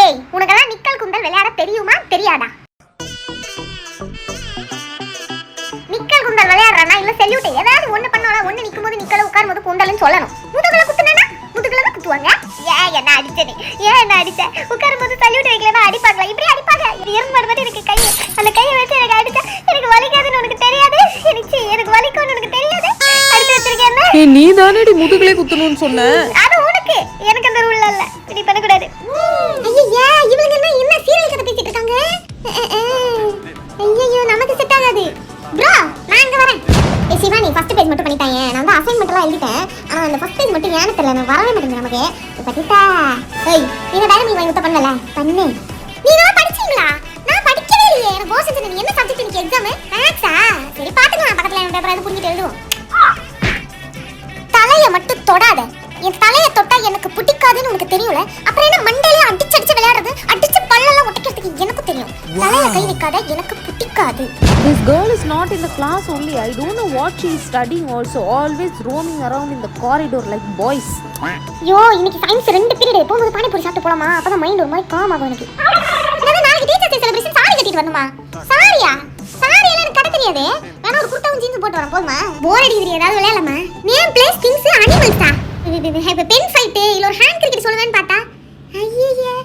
ஏய், உனக்கெல்லாம் நிக்கல் குந்தல் விளையாட தெரியுமா தெரியாதா? நிக்கல் குந்தல் விளையாடுறனா இல்ல செல்யூட் ஏதாவது ஒண்ணு பண்ணால ஒண்ணு நிக்கும்போது நிக்கல உட்காரும்போது குந்தல்னு சொல்லணும். முதுகுல குத்துனா முதுகுல தான் குத்துவாங்க. ஏன் என்ன அடிச்சனே? ஏன் என்ன அடிச்ச? உட்காரும்போது செல்யூட் வைக்கலனா அடிப்பாங்களா? இப்படி அடிப்பாங்க. எறும்பு மாதிரி எனக்கு கை. அந்த கையை வச்சு எனக்கு அடிச்சா எனக்கு வலிக்காதுன்னு உனக்கு தெரியாது. எனக்கு வலிக்கும்னு உனக்கு தெரியாது. அடிச்சு வச்சிருக்கேன். ஏய் நீ தானேடி முதுகுலே குத்தணும்னு சொன்ன. அது உனக்கு. எனக்கு அந்த ரூல் இல்ல. இப்படி பண்ண கூடாது. ஐயா இவங்க என்ன சீரியல் கதை பேசிட்டு இருக்காங்க? ஐயோ நமக்கு செட் ஆகாது. ப்ரோ நான் இங்க வரேன். ஏய் சிவா நீ ஃபர்ஸ்ட் பேஜ் மட்டும் பண்ணிட்டாங்க. நான் வந்து அசைன்மென்ட் எல்லாம் எழுதிட்டேன். ஆனா அந்த ஃபர்ஸ்ட் பேஜ் மட்டும் ஏன்னு தெரியல. நான் வரவே மாட்டேங்குது நமக்கு. பத்திட்டா. ஏய் நீங்க டைரி வாங்கி விட்ட பண்ணல. பண்ணு. நீங்க படிச்சீங்களா? நான் படிக்கவே இல்லையே. எனக்கு கோஷன் நீ என்ன சப்ஜெக்ட் இன்னைக்கு எக்ஸாம்? மேத்ஸா? சரி பாத்துக்கலாம். பக்கத்துல என்ன பேப்பர் அது புரிஞ்சிட்டு எழுதுவோம். தலைய மட்டும் தொடாத. என் தலைய தொட்டா எனக்கு பிடிக்காதுன்னு உனக்கு தெரியும்ல. அப்புறம் என்ன மண்டையில அடிச்சு அடிச்சு விளையாடுறது? அடிச்சு பல்லெல்லாம் ஒட்டிக்கிறதுக்கு எனக்கு தெரியும். தலைய கை வைக்காத எனக்கு பிடிக்காது. This girl is not in the class only. I don't know what she is studying also. Always roaming around in the corridor like boys. யோ இன்னைக்கு சயின்ஸ் 2 பீரியட் போகும்போது பானிபூரி சாப்பிட்டு போலாமா? அப்பதான் மைண்ட் ஒரு மாதிரி காம் ஆகும் எனக்கு. நான் நாளைக்கு டீச்சர்ஸ் டே செலிப்ரேஷன் சாரி கட்டிட்டு வரணுமா? சாரியா? சாரி எல்லாம் எனக்கு கட்ட தெரியாது. வேணா ஒரு குர்தாவும் ஜீன்ஸ் போட்டு வரேன் போதுமா? போர் அடிக்குது ஏதாவது விளையாடலாமா? நேம் பிளேஸ் திங்ஸ் அனிமல்ஸா? பென் ஃபைட் இல்ல ஒரு ஹேண்ட் கிரிக்கெட் சொல்லுவேன்னு பார்த்தா ஐயே